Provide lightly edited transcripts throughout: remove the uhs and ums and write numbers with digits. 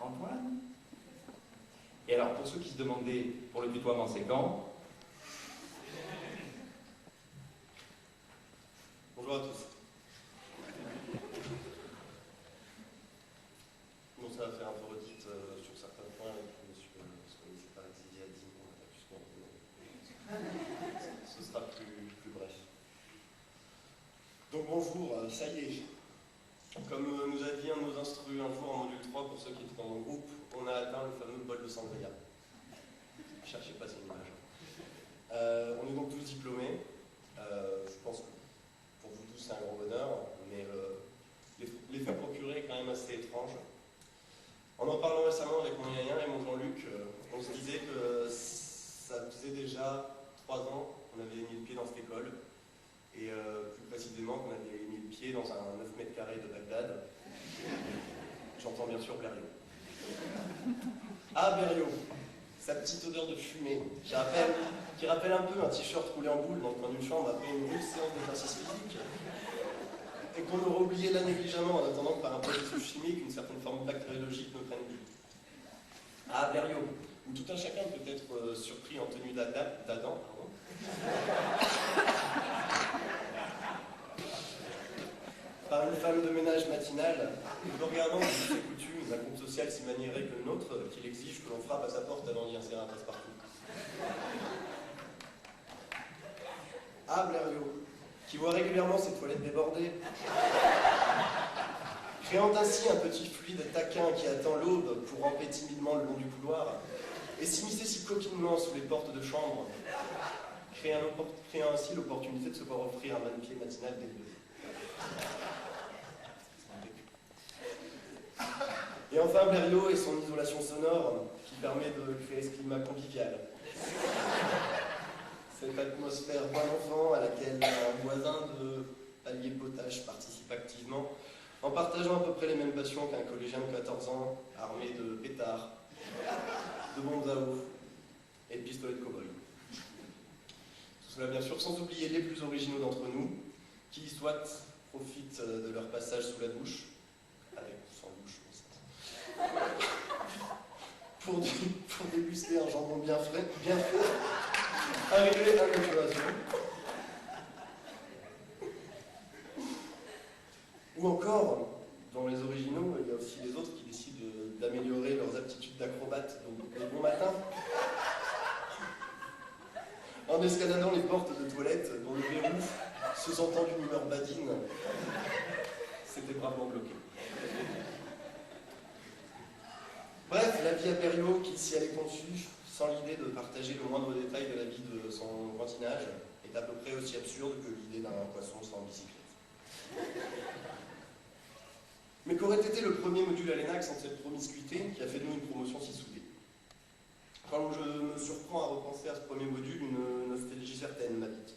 Antoine. Et alors, pour ceux qui se demandaient, pour le tutoiement, c'est quand? Bonjour à tous. Bon, ça va faire un peu redite sur certains points, et puis monsieur, parce qu'on ne s'est pas exilé à 10 mois, on a pu se coordonner. Ce sera plus bref. Donc bonjour, ça y est. Comme nous a dit un de nos instrus un jour en module 3, pour ceux qui étaient dans mon groupe, on a atteint le fameux bol de sangria. Cherchez pas cette image. On est donc tous diplômés. Je pense que pour vous tous c'est un gros bonheur, mais l'effet procuré est quand même assez étrange. En parlant récemment avec mon Yann et mon Jean-Luc, on se disait que ça faisait déjà 3 ans qu'on avait mis le pied dans cette école, et plus précisément qu'on avait mis le pied dans un 9 mètres carrés de Bagdad. J'entends bien sûr Blériot. Ah, Blériot, sa petite odeur de fumée, qui rappelle un peu un t-shirt roulé en boule dans le coin d'une chambre après une rude séance d'exercice physique, et qu'on aurait oublié là négligemment en attendant que par un processus chimique, une certaine forme bactériologique me prenne vie. Ah, Blériot, où tout un chacun peut être surpris en tenue d'Adam, par une femme de ménage matinale, nous regardons dans ses coutumes, un groupe social si maniéré que le nôtre, qu'il exige que l'on frappe à sa porte avant d'y insérer un passe-partout. Ah, Blériot, qui voit régulièrement ses toilettes débordées, créant ainsi un petit fluide taquin qui attend l'aube pour ramper timidement le long du couloir, et s'immiscer si coquinement sous les portes de chambre, créant ainsi l'opportunité de se voir offrir un bain-pied matinal dès le lever. Et enfin Blériot et son isolation sonore qui permet de créer ce climat convivial. Cette atmosphère bon enfant à laquelle un voisin de palier potache participe activement en partageant à peu près les mêmes passions qu'un collégien de 14 ans armé de pétards, de bombes à eau et de pistolets de cow-boy. Tout cela bien sûr sans oublier les plus originaux d'entre nous qui soit profitent de leur passage sous la douche, avec ou sans douche, pour déguster un jambon bien frais, bien fait, arrivé à maturation. Ou encore, dans les originaux, il y a aussi les autres qui décident d'améliorer leurs aptitudes d'acrobates le bon matin, en escaladant les portes de toilettes dont le verrou, se sentant d'une humeur badine, s'était bravement bloqué. Bref, la vie à Blériot, qui s'y allait conçue, sans l'idée de partager le moindre détail de la vie de son voisinage, est à peu près aussi absurde que l'idée d'un poisson sans bicyclette. Mais qu'aurait été le premier module à l'ENAC sans cette promiscuité qui a fait de nous une promotion si soudée? Quand je me surprends à repenser à ce premier module, une nostalgie certaine m'habite.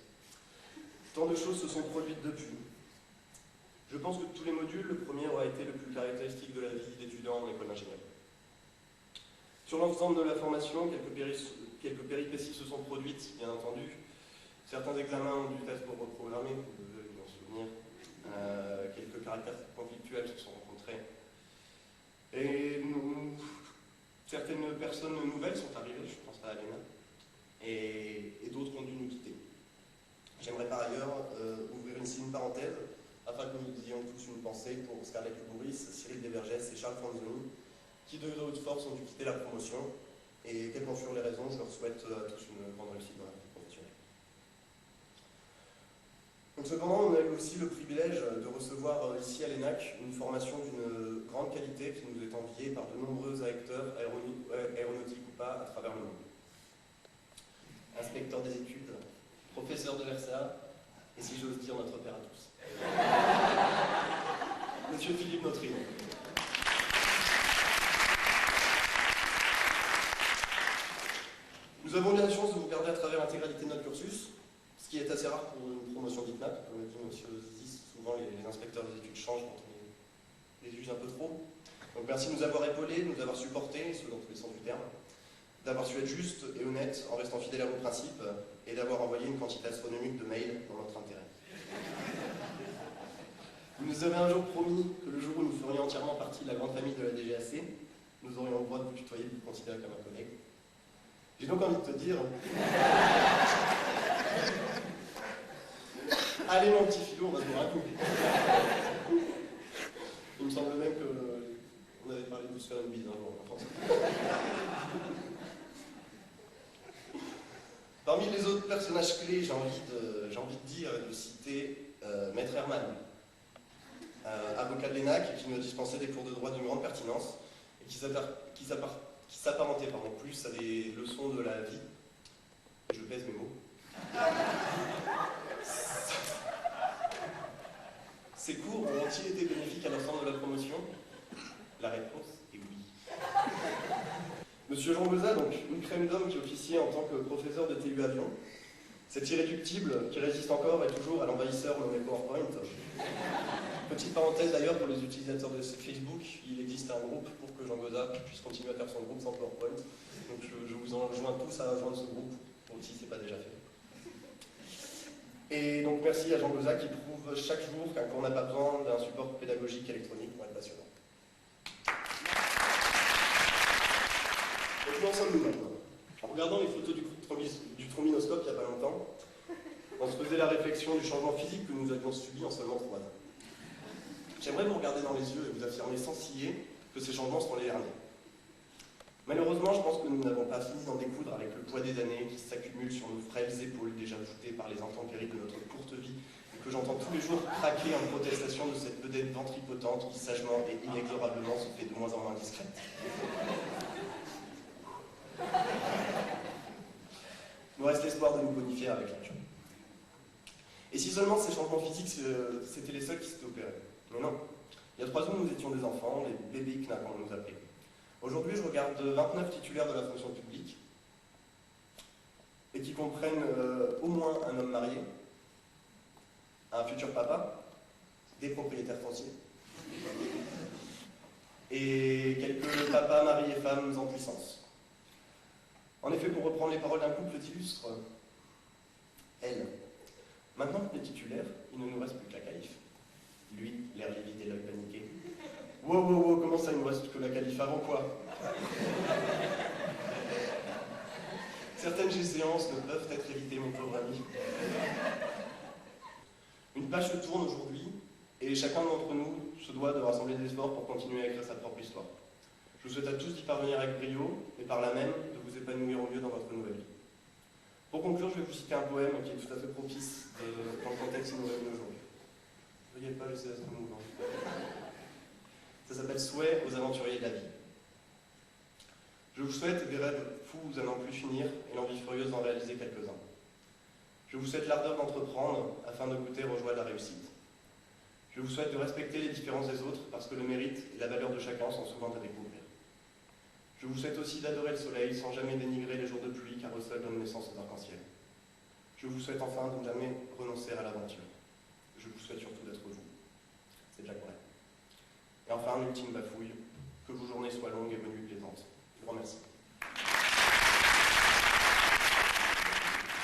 Tant de choses se sont produites depuis. Je pense que de tous les modules, le premier aura été le plus caractéristique de la vie d'étudiant en école d'ingénieur. Sur l'ensemble de la formation, quelques péripéties se sont produites, bien entendu. Certains examens ont dû être reprogrammés, vous devez vous en souvenir. Quelques caractères conflictuels se sont rencontrés. Et certaines personnes nouvelles sont arrivées, je pense à Alena, et d'autres ont dû nous quitter. J'aimerais par ailleurs ouvrir une parenthèse, afin que nous ayons tous une pensée pour Scarlett Bourris, Cyril Desvergès et Charles Franzoni, qui de haute force ont dû quitter la promotion, et quelles qu'en furent les raisons, je leur souhaite à tous une grande réussite dans la vie professionnelle. Donc cependant, on a eu aussi le privilège de recevoir ici à l'ENAC une formation d'une grande qualité qui nous est enviée par de nombreux acteurs aéronautiques ou pas à travers le monde. Inspecteur des études, professeur de l'ERSA, et si j'ose dire notre père à tous. Monsieur Philippe Notrine. Nous avons eu la chance de vous garder à travers l'intégralité de notre cursus, ce qui est assez rare pour une promotion d'ITNAP. Comme l'a dit M. Zizis, souvent les inspecteurs des études changent quand on les juge un peu trop. Donc merci de nous avoir épaulés, de nous avoir supportés, ce dans tous les sens du terme, d'avoir su être juste et honnête en restant fidèle à vos principes et d'avoir envoyé une quantité astronomique de mails dans notre intérêt. Vous nous avez un jour promis que le jour où nous ferions entièrement partie de la grande famille de la DGAC, nous aurions le droit de vous tutoyer, de vous considérer comme un collègue. J'ai donc envie de te dire... Allez mon petit filou, on va se boire un coup. Il me semble même qu'on avait parlé de se faire une bise un jour en France. Parmi les autres personnages clés, j'ai envie de dire et de citer Maître Herman, avocat de l'ENAC qui nous dispensait des cours de droit d'une grande pertinence et qui s'apparentait plus à des leçons de la vie. Je pèse mes mots. Ces cours ont-ils été bénéfiques à l'ensemble de la promotion? La réponse est oui. Monsieur Jean Beza, donc une crème d'homme qui officiait en tant que professeur de TU Avion, cet irréductible qui résiste encore et toujours à l'envahisseur nommé PowerPoint. Petite parenthèse d'ailleurs pour les utilisateurs de Facebook, il existe un groupe pour que Jean Beza puisse continuer à faire son groupe sans PowerPoint. Donc je vous enjoins tous à rejoindre ce groupe, si ce n'est pas déjà fait. Et donc merci à Jean Beza qui prouve chaque jour qu'un cours n'a pas besoin d'un support pédagogique électronique pour être passionnant. Donc où en sommes-nous maintenant? En regardant les photos du trombinoscope il n'y a pas longtemps, on se faisait la réflexion du changement physique que nous avions subi en seulement 3 ans. J'aimerais vous regarder dans les yeux et vous affirmer sans ciller que ces changements seront les derniers. Malheureusement, je pense que nous n'avons pas fini d'en découdre avec le poids des années qui s'accumule sur nos frêles épaules déjà voûtées par les intempéries de notre courte vie et que j'entends tous les jours craquer en protestation de cette vedette ventripotente qui sagement et inexorablement se fait de moins en moins discrète. Il nous reste l'espoir de nous bonifier avec l'âge. Et si seulement ces changements physiques, c'était les seuls qui s'étaient opérés. Mais non. Il y a 3 ans, nous étions des enfants, les bébés Knack, on nous appelait. Aujourd'hui, je regarde 29 titulaires de la fonction publique et qui comprennent au moins un homme marié, un futur papa, des propriétaires fonciers et quelques papas, maris et femmes en puissance. En effet, pour reprendre les paroles d'un couple d'illustres, elle. Maintenant que les titulaires, il ne nous reste plus que la qualif. Lui, l'air livide et l'œil paniqué. Wow, comment ça, il ne nous reste que la qualif avant quoi? Certaines échéances ne peuvent être évitées, mon pauvre ami. Une page se tourne aujourd'hui, et chacun d'entre nous se doit de rassembler des efforts pour continuer à écrire sa propre histoire. Je vous souhaite à tous d'y parvenir avec brio, et par là même, de vous épanouir au mieux dans votre nouvelle vie. Pour conclure, je vais vous citer un poème qui est tout à fait propice dans le contexte qui nous réunit aujourd'hui. Veuillez pas laisser ce mouvement. Ça s'appelle Souhait aux aventuriers de la vie. Je vous souhaite des rêves fous à n'en plus finir et l'envie furieuse d'en réaliser quelques-uns. Je vous souhaite l'ardeur d'entreprendre afin de goûter aux joies de la réussite. Je vous souhaite de respecter les différences des autres parce que le mérite et la valeur de chacun sont souvent à découvrir. Je vous souhaite aussi d'adorer le soleil sans jamais dénigrer les jours de pluie car eux seuls donnent naissance aux arcs-en-ciel. Je vous souhaite enfin de ne jamais renoncer à l'aventure. Je vous souhaite surtout d'être vous. C'est Jacques Brel. Et enfin, un ultime bafouille, que vos journées soient longues et venues plaisantes. Je vous remercie.